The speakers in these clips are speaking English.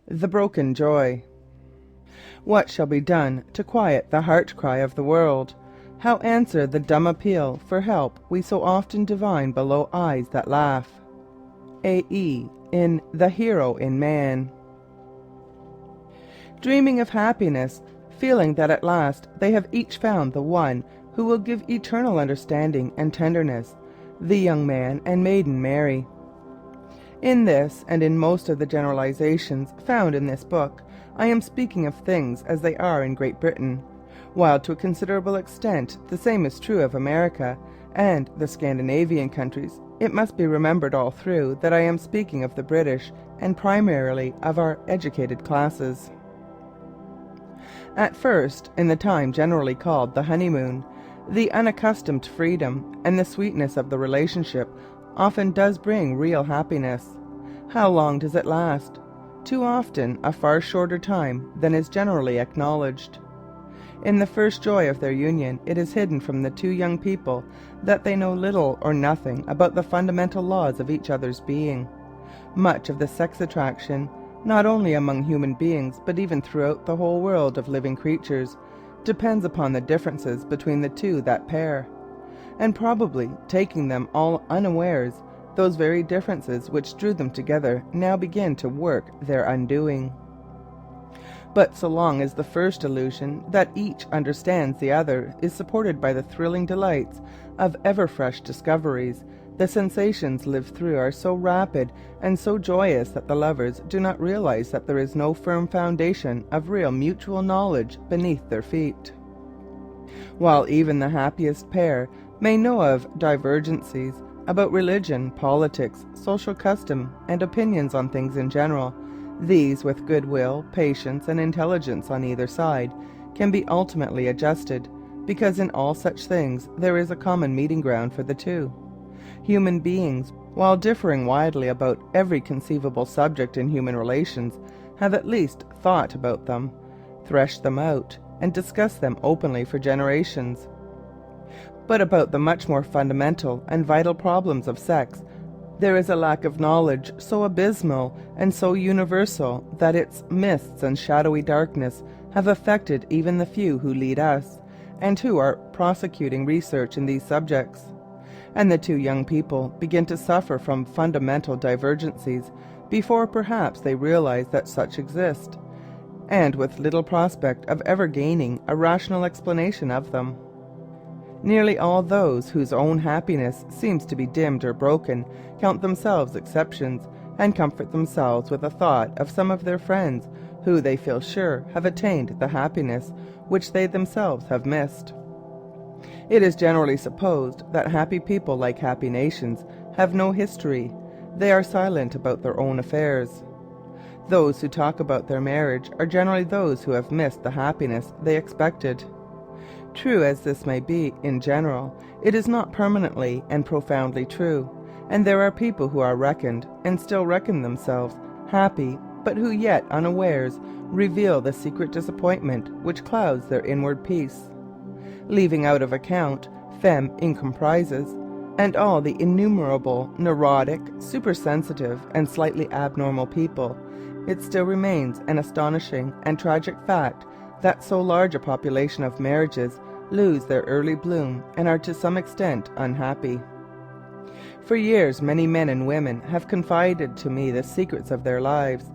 The Broken Joy. What shall be done to quiet the heart-cry of the world? How answer the dumb appeal for help we so often divine below eyes that laugh? A.E. in The Hero in Man. Dreaming of happiness, feeling that at last they have each found the one who will give eternal understanding and tenderness, the young man and maiden marry. In this, and in most of the generalizations found in this book, I am speaking of things as they are in Great Britain, while to a considerable extent the same is true of America and the Scandinavian countries. It must be remembered all through that I am speaking of the British, and primarily of our educated classes. At first, in the time generally called the honeymoon, the unaccustomed freedom and the sweetness of the relationship often does bring real happiness. How long does it last? Too often a far shorter time than is generally acknowledged. In the first joy of their union it is hidden from the two young people that they know little or nothing about the fundamental laws of each other's being. Much of the sex attraction, not only among human beings but even throughout the whole world of living creatures, depends upon the differences between the two that pair. And probably, taking them all unawares, those very differences which drew them together now begin to work their undoing. But so long as the first illusion that each understands the other is supported by the thrilling delights of ever-fresh discoveries, the sensations lived through are so rapid and so joyous that the lovers do not realize that there is no firm foundation of real mutual knowledge beneath their feet. While even the happiest pair may know of divergencies about religion, politics, social custom, and opinions on things in general, these, with goodwill, patience, and intelligence on either side, can be ultimately adjusted, because in all such things there is a common meeting ground for the two. Human beings, while differing widely about every conceivable subject in human relations, have at least thought about them, threshed them out, and discussed them openly for generations. But about the much more fundamental and vital problems of sex, there is a lack of knowledge so abysmal and so universal that its mists and shadowy darkness have affected even the few who lead us, and who are prosecuting research in these subjects. And the two young people begin to suffer from fundamental divergencies before perhaps they realize that such exist, and with little prospect of ever gaining a rational explanation of them. Nearly all those whose own happiness seems to be dimmed or broken count themselves exceptions, and comfort themselves with the thought of some of their friends who they feel sure have attained the happiness which they themselves have missed. It is generally supposed that happy people, like happy nations, have no history. They are silent about their own affairs. Those who talk about their marriage are generally those who have missed the happiness they expected. True as this may be in general, it is not permanently and profoundly true, and there are people who are reckoned, and still reckon themselves, happy, but who yet unawares reveal the secret disappointment which clouds their inward peace. Leaving out of account femme incomprises, and all the innumerable neurotic, supersensitive, and slightly abnormal people, it still remains an astonishing and tragic fact that so large a population of marriages lose their early bloom and are to some extent unhappy. For years many men and women have confided to me the secrets of their lives,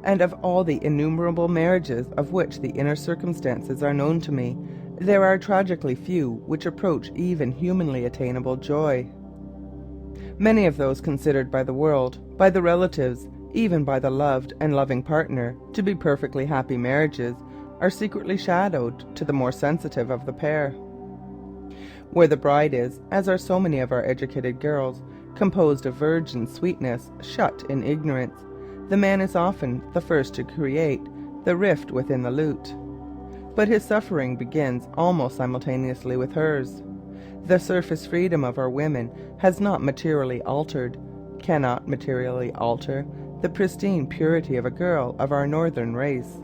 and of all the innumerable marriages of which the inner circumstances are known to me, there are tragically few which approach even humanly attainable joy. Many of those considered by the world, by the relatives, even by the loved and loving partner, to be perfectly happy marriages, are secretly shadowed to the more sensitive of the pair. Where the bride is, as are so many of our educated girls, composed of virgin sweetness shut in ignorance, the man is often the first to create the rift within the lute. But his suffering begins almost simultaneously with hers. The surface freedom of our women has not materially altered, cannot materially alter, the pristine purity of a girl of our northern race.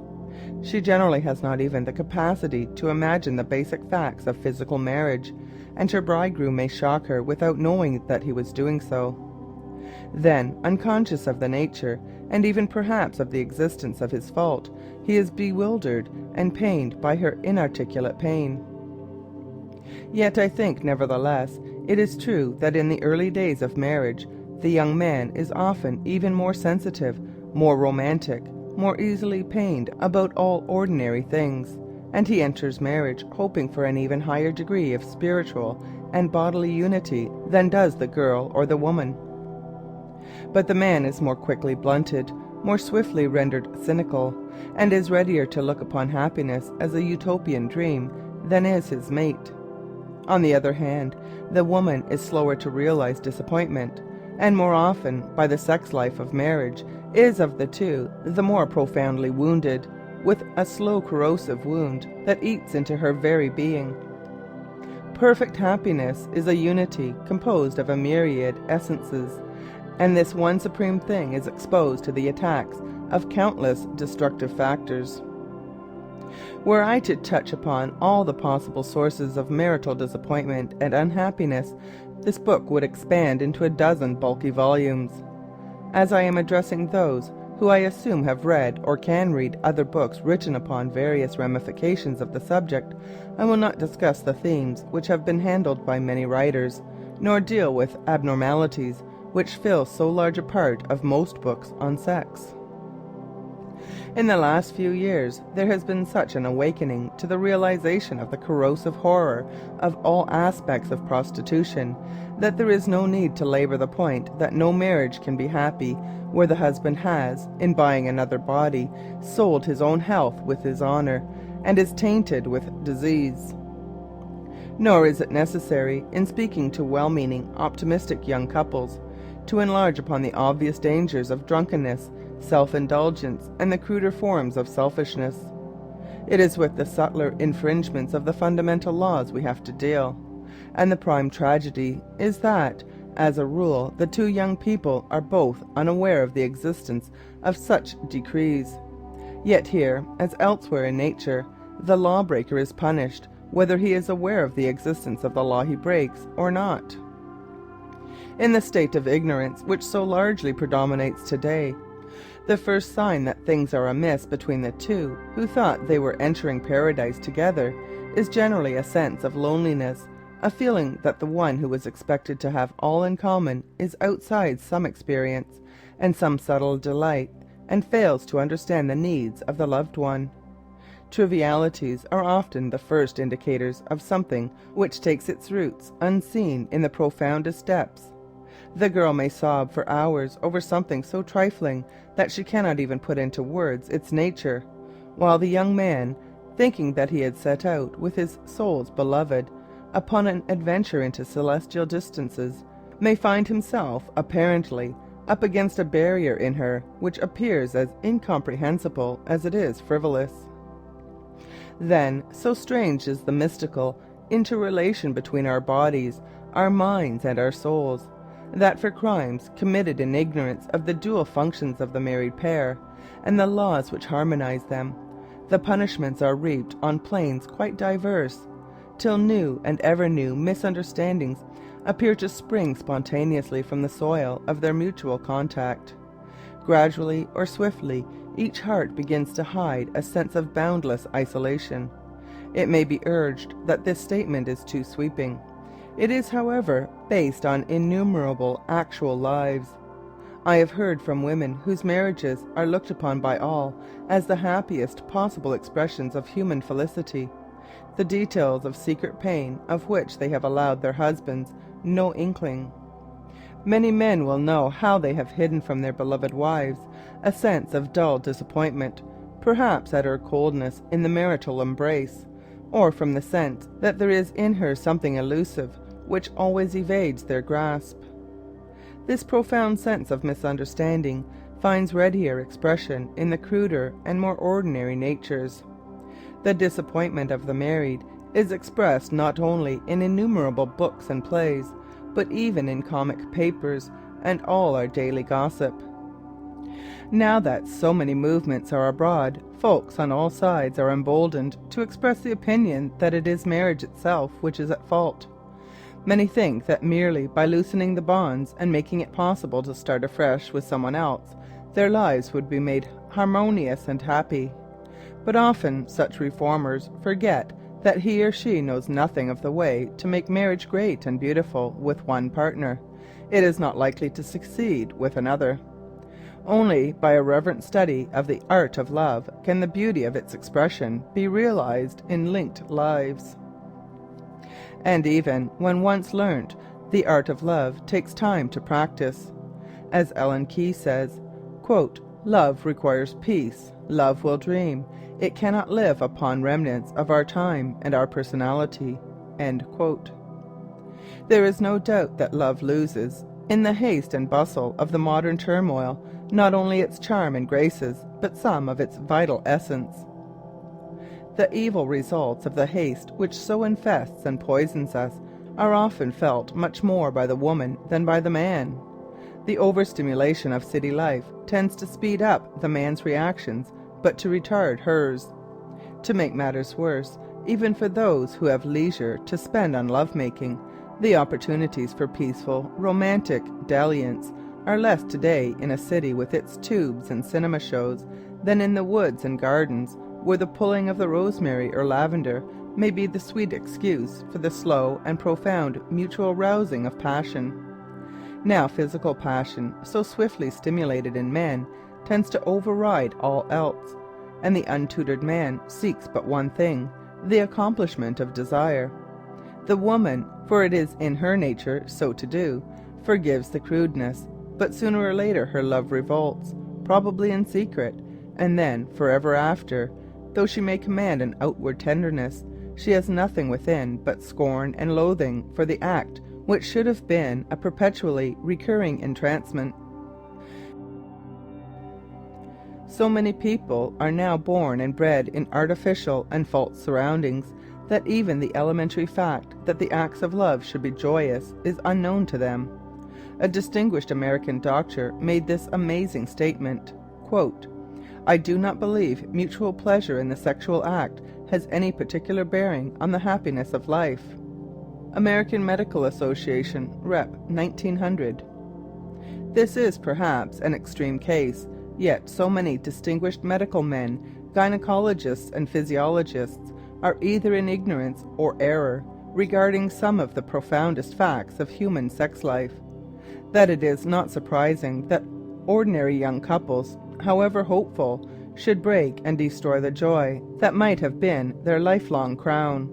She generally has not even the capacity to imagine the basic facts of physical marriage, and her bridegroom may shock her without knowing that he was doing so. Then, unconscious of the nature, and even perhaps of the existence of his fault, he is bewildered and pained by her inarticulate pain. Yet I think, nevertheless, it is true that in the early days of marriage the young man is often even more sensitive, more romantic, more easily pained about all ordinary things, and he enters marriage hoping for an even higher degree of spiritual and bodily unity than does the girl or the woman. But the man is more quickly blunted, more swiftly rendered cynical, and is readier to look upon happiness as a utopian dream than is his mate. On the other hand, the woman is slower to realize disappointment, and more often, by the sex life of marriage, is of the two the more profoundly wounded, with a slow corrosive wound that eats into her very being. Perfect happiness is a unity composed of a myriad essences, and this one supreme thing is exposed to the attacks of countless destructive factors. Were I to touch upon all the possible sources of marital disappointment and unhappiness, this book would expand into a dozen bulky volumes. As I am addressing those who I assume have read or can read other books written upon various ramifications of the subject, I will not discuss the themes which have been handled by many writers, nor deal with abnormalities which fill so large a part of most books on sex. In the last few years there has been such an awakening to the realization of the corrosive horror of all aspects of prostitution that there is no need to labor the point that no marriage can be happy where the husband has, in buying another body, sold his own health with his honor, and is tainted with disease. Nor is it necessary, in speaking to well-meaning, optimistic young couples, to enlarge upon the obvious dangers of drunkenness, self-indulgence, and the cruder forms of selfishness. It is with the subtler infringements of the fundamental laws we have to deal, and the prime tragedy is that, as a rule, the two young people are both unaware of the existence of such decrees. Yet here, as elsewhere in nature, the lawbreaker is punished, whether he is aware of the existence of the law he breaks or not. In the state of ignorance which so largely predominates today, the first sign that things are amiss between the two who thought they were entering paradise together is generally a sense of loneliness, a feeling that the one who is expected to have all in common is outside some experience and some subtle delight, and fails to understand the needs of the loved one. Trivialities are often the first indicators of something which takes its roots unseen in the profoundest depths. The girl may sob for hours over something so trifling that she cannot even put into words its nature, while the young man, thinking that he had set out with his soul's beloved upon an adventure into celestial distances, may find himself, apparently, up against a barrier in her which appears as incomprehensible as it is frivolous. Then, so strange is the mystical interrelation between our bodies, our minds, and our souls, that for crimes committed in ignorance of the dual functions of the married pair, and the laws which harmonize them, the punishments are reaped on planes quite diverse, till new and ever new misunderstandings appear to spring spontaneously from the soil of their mutual contact. Gradually or swiftly, each heart begins to hide a sense of boundless isolation. It may be urged that this statement is too sweeping. It is, however, based on innumerable actual lives. I have heard from women whose marriages are looked upon by all as the happiest possible expressions of human felicity, the details of secret pain of which they have allowed their husbands no inkling. Many men will know how they have hidden from their beloved wives a sense of dull disappointment, perhaps at her coldness in the marital embrace, or from the sense that there is in her something elusive which always evades their grasp. This profound sense of misunderstanding finds readier expression in the cruder and more ordinary natures. The disappointment of the married is expressed not only in innumerable books and plays, but even in comic papers and all our daily gossip. Now that so many movements are abroad, folks on all sides are emboldened to express the opinion that it is marriage itself which is at fault. Many think that merely by loosening the bonds and making it possible to start afresh with someone else, their lives would be made harmonious and happy. But often such reformers forget that he or she knows nothing of the way to make marriage great and beautiful with one partner. It is not likely to succeed with another. Only by a reverent study of the art of love can the beauty of its expression be realized in linked lives. And even when once learnt, the art of love takes time to practice. As Ellen Key says, quote, "Love requires peace. Love will dream. It cannot live upon remnants of our time and our personality." End quote. There is no doubt that love loses, in the haste and bustle of the modern turmoil, not only its charm and graces, but some of its vital essence. The evil results of the haste which so infests and poisons us are often felt much more by the woman than by the man. The overstimulation of city life tends to speed up the man's reactions but to retard hers. To make matters worse, even for those who have leisure to spend on lovemaking, the opportunities for peaceful, romantic dalliance are less today in a city with its tubes and cinema shows than in the woods and gardens where the pulling of the rosemary or lavender may be the sweet excuse for the slow and profound mutual rousing of passion. Now physical passion, so swiftly stimulated in men, tends to override all else, and the untutored man seeks but one thing, the accomplishment of desire. The woman, for it is in her nature so to do, forgives the crudeness, but sooner or later her love revolts, probably in secret, and then, forever after, though she may command an outward tenderness, she has nothing within but scorn and loathing for the act which should have been a perpetually recurring entrancement. So many people are now born and bred in artificial and false surroundings that even the elementary fact that the acts of love should be joyous is unknown to them. A distinguished American doctor made this amazing statement, quote, "I do not believe mutual pleasure in the sexual act has any particular bearing on the happiness of life." American Medical Association, Rep. 1900. This is perhaps an extreme case, yet so many distinguished medical men, gynecologists and physiologists are either in ignorance or error regarding some of the profoundest facts of human sex life, that it is not surprising that ordinary young couples, however hopeful, should break and destroy the joy that might have been their lifelong crown.